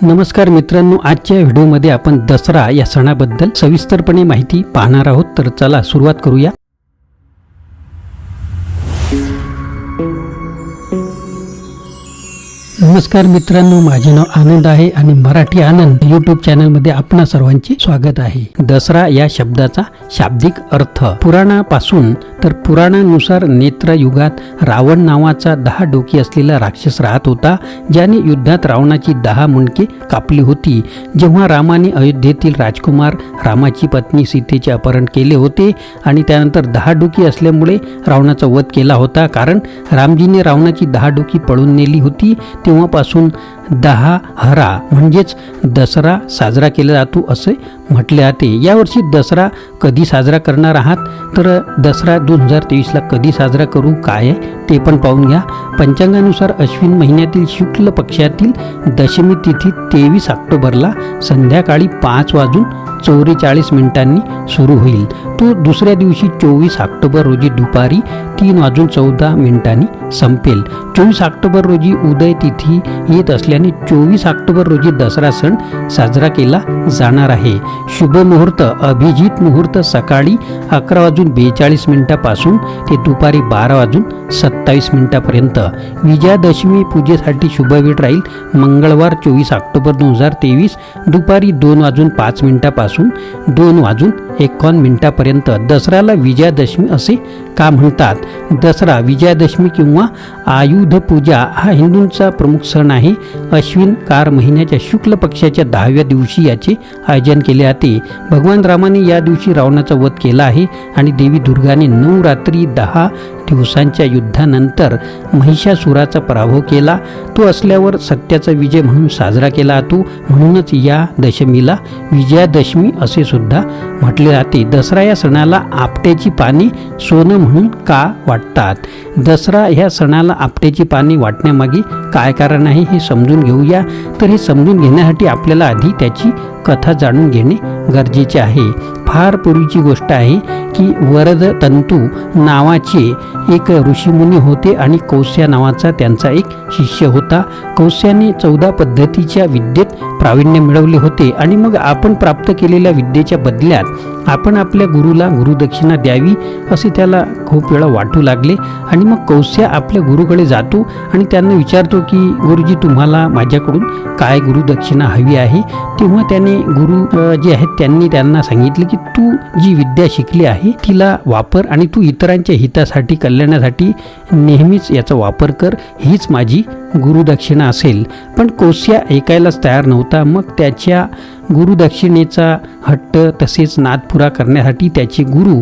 नमस्कार मित्रांनो, आजच्या व्हिडिओमध्ये आपण दसरा या सणाबद्दल सविस्तरपणे माहिती पाहणार आहोत. तर चला सुरुवात करूया. नमस्कार मित्रांनो, माझे नाव आनंद आहे आणि मराठी आनंद यूट्यूब चॅनलमध्ये आपणा सर्वांचे स्वागत आहे. दसरा या शब्दाचा शाब्दिक अर्थ पुराणापासून तर पुराणानुसार नेत्र युगात रावण नावाचा 10 डोकी असलेला राक्षस राहत होता, ज्याने युद्धात रावणाची 10 मुंडके कापली होती. जेव्हा रामाने अयोध्येतील राजकुमार रामाची पत्नी सीतेचे अपहरण केले होते आणि त्यानंतर 10 डोकी असल्यामुळे रावणाचा वध केला होता. कारण रामजीने रावणाची 10 डोकी पळून नेली होती. तेव्हापासून 10 हरा म्हणजेच दसरा साजरा केला जातो असे म्हटले जाते. यावर्षी दसरा कधी साजरा करणार आहात तर दसरा 2023ला कधी साजरा करू काय ते पण पाहून घ्या. पंचांगानुसार अश्विन महिन्यातील शुक्ल पक्षातील दशमी तिथी 23 ऑक्टोबरला संध्याकाळी 5:44 सुरू होईल. तो दुसऱ्या दिवशी 24 ऑक्टोबर रोजी दुपारी 3:14 संपेल. 24 ऑक्टोबर रोजी उदय तिथी येत असल्याने 24 ऑक्टोबर रोजी दसरा सण साजरा केला जाणार आहे. शुभ मुहूर्त अभिजित मुहूर्त सकाळी 11:42 पासून ते दुपारी 12:27 पर्यंत. विजयादशमी पूजेसाठी शुभ वेळ राहील मंगळवार 24 ऑक्टोबर 2023 दुपारी 2:05 पासून 2:51 पर्यंत. दसऱ्याला विजयादशमी असे का म्हणतात? दसरा, विजयादशमी किंवा आयुध पूजा हा हिंदूंचा प्रमुख सण आहे. अश्विन कार महिन्याच्या शुक्ल पक्षाच्या 10व्या दिवशी याचे आयोजन केले जाते. भगवान रामाने या दिवशी रावणाचा वध केला आहे आणि देवी दुर्गाने 9 रात्री 10 दिवसांच्या युद्धानंतर महिषासुराचा पराभव केला. तो असल्यावर सत्याचा विजय म्हणून साजरा केला जातो. म्हणूनच या दशमीला विजयादशमी असे सुद्धा म्हटले जाते. दसरा या सणाला आपट्याची पाने सोनं म्हणून का वाटतात? दसरा ह्या सणाला आपट्याची पाने वाटण्यामागे काय कारण आहे हे समजून घेऊया. तर हे समजून घेण्यासाठी आपल्याला आधी त्याची कथा जाणून घेणे गरजेचे आहे. फार पूर्वीची गोष्ट आहे की वरद तंतू नावाचे एक ऋषीमुनी होते आणि कौस्या नावाचा त्यांचा एक शिष्य होता. कौस्याने 14 पद्धतीच्या विद्येत प्रावीण्य मिळवले होते आणि मग आपण प्राप्त केलेल्या विद्येच्या बदल्यात आपण आपल्या गुरुला गुरुदक्षिणा द्यावी असे त्याला खूप वेळा वाटू लागले. आणि मग कौस्या आपल्या गुरुकडे जातो आणि त्यांना विचारतो की गुरुजी, तुम्हाला माझ्याकडून काय गुरुदक्षिणा हवी आहे? तेव्हा त्याने गुरु जे आहेत त्यांनी त्यांना सांगितले की तू जी विद्या शिकली आहे तिला वापर आणि तू इतरांच्या हितासाठी कल्याणासाठी नेहमीच याचा वापर कर, हीच माझी गुरुदक्षिणा असेल. पण कौस्या ऐकायलाच तयार नव्हता. मग त्याच्या गुरुदक्षिणेचा हट्ट तसेच नाद पुरा करण्यासाठी त्याचे गुरु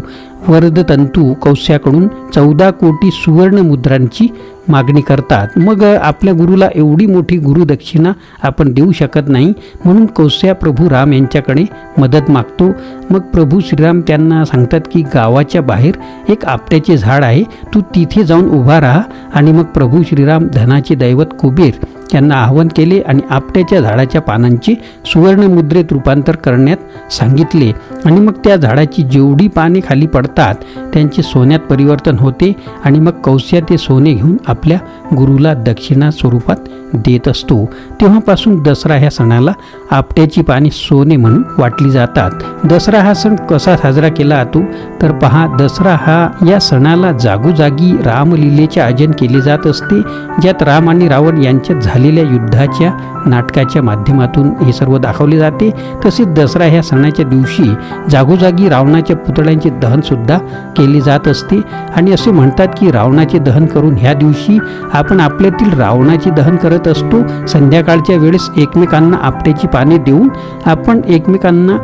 वरदतंतू कौस्याकडून 14 कोटी सुवर्ण मुद्रांची मागणी करतात. मग आपल्या गुरुला एवढी मोठी गुरुदक्षिणा आपण देऊ शकत नाही, म्हणून कौस्या प्रभू राम यांच्याकडे मदत मागतो. मग प्रभू श्रीराम त्यांना सांगतात की गावाच्या बाहेर एक आपट्याचे झाड आहे, तू तिथे जाऊन उभा राहा. आणि मग प्रभू श्रीराम धनाचे दैवत कुबेर यांना आवाहन केले आणि आपट्याच्या झाडाच्या पानांचे सुवर्ण मुद्रेत रूपांतर करण्यात सांगितले. आणि मग त्या झाडाची जेवढी पाने खाली पडतात त्यांचे सोन्यात परिवर्तन होते आणि मग कौस्या ते सोने घेऊन आपल्या गुरुला दक्षिणा स्वरूपात देत असतो. तेव्हापासून दसरा ह्या सणाला आपट्याची पाने सोने म्हणून वाटली जातात. दसरा हा सण कसा साजरा केला जातो तर पहा, दसरा हा या सणाला जागोजागी रामलीलेचे आयोजन केले जात असते, ज्यात राम आणि रावण यांच्यात झालेल्या युद्धाच्या नाटकाच्या माध्यमातून हे सर्व दाखवले जाते. तसेच दसरा ह्या सणाच्या दिवशी जागोजागी रावणाच्या पुतळ्यांचे दहन सुद्धा केले जात असते. आणि असे म्हणतात की रावणाचे दहन करून ह्या दिवशी आपण आपल्यातील रावणाचे दहन करत असतो. संध्याकाळच्या वेळेस एकमेकांना आपट्याची पाने देऊन आपण एकमेकांना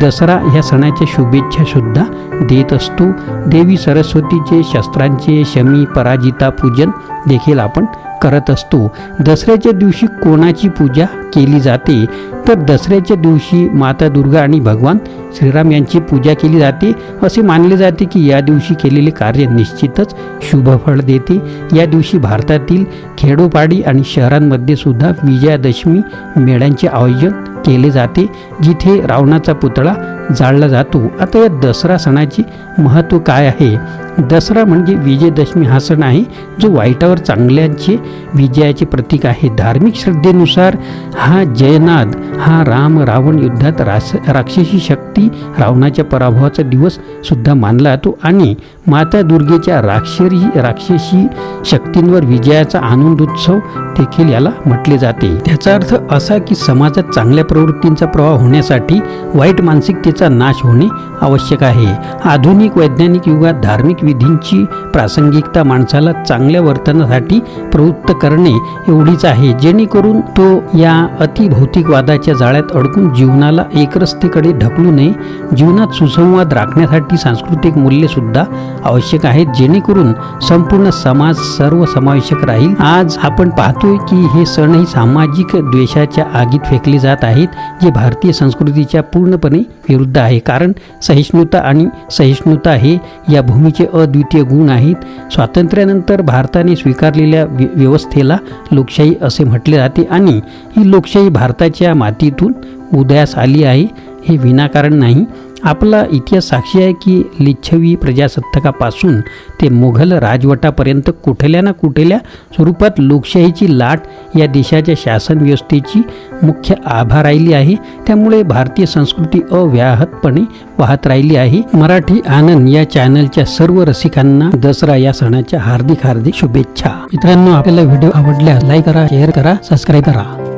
दसरा ह्या सणाच्या शुभेच्छा सुद्धा देत असतो. देवी सरस्वतीचे शस्त्रांचे शमी पराजिता पूजन देखील आपण करत असतो. दसऱ्याच्या दिवशी कोणाची पूजा केली जाते तर दसऱ्याच्या दिवशी माता दुर्गा आणि भगवान श्रीराम यांची पूजा केली जाते. असे मानले जाते की या दिवशी केलेले कार्य निश्चितच शुभ फळ देते. या दिवशी भारतातील खेडोपाडी आणि शहरांमध्ये सुद्धा विजयादशमी मेळ्यांचे आयोजन केले जाते, जिथे रावणाचा पुतळा जाळला जातो. आता या दसरा सणाचे महत्त्व काय आहे? दसरा म्हणजे विजयदशमी हा सण आहे, जो वाईटावर चांगल्याचे विजयाचे प्रतीक आहे. धार्मिक श्रद्धेनुसार हा जयनाद हा राम रावण युद्धात राक्षसी शक्ती रावणाच्या पराभवाचा दिवस सुद्धा मानला जातो आणि माता दुर्गेच्या राक्षसी शक्तींवर विजयाचा आनंदोत्सव देखील याला म्हटले जाते. त्याचा अर्थ असा की समाजात चांगल्या प्रवृत्तींचा प्रवाह होण्यासाठी वाईट मानसिकतेचा नाश होणे आवश्यक आहे. आधुनिक वैज्ञानिक युगात धार्मिक विधींची प्रासंगिकता माणसाला चांगल्या वर्तनासाठी प्रवृत्त करणे एवढीच आहे, जेणेकरून तो या अतिभौतिकवादाच्या जाळ्यात अडकून जीवनाला एकरस्तेकडे ढकलू नये. जीवनात सुसंवाद राखण्यासाठी सांस्कृतिक मूल्ये सुद्धा आवश्यक आहेत, जेणेकरून संपूर्ण समाज सर्वसमावेशक राहील. आज आपण पाहतोय की हे सणही सामाजिक द्वेषाच्या आगीत फेकले जात आहेत, जे भारतीय संस्कृतीच्या पूर्णपणे विरुद्ध आहे. कारण सहिष्णुता हे या भूमीचे अद्वितीय गुण आहेत. स्वातंत्र्यानंतर भारताने स्वीकारलेल्या व्यवस्थेला लोकशाही असे म्हटले जाते आणि ही लोकशाही भारताच्या मातीतून उदयास आली आहे, हे विनाकारण नाही. आपला इतिहास साक्षी आहे की लिच्छवी प्रजासत्ताकापासून ते मोघल राजवटापर्यंत कुठल्या ना कुठल्या स्वरूपात लोकशाहीची लाट या देशाच्या शासन व्यवस्थेची मुख्य आभा राहिली आहे. त्यामुळे भारतीय संस्कृती अव्याहतपणे वाहत राहिली आहे. मराठी आनंद या चॅनलच्या सर्व रसिकांना दसरा या सणाच्या हार्दिक शुभेच्छा. मित्रांनो, आपल्याला व्हिडिओ आवडल्यास लाईक करा, शेअर करा, सबस्क्राईब करा.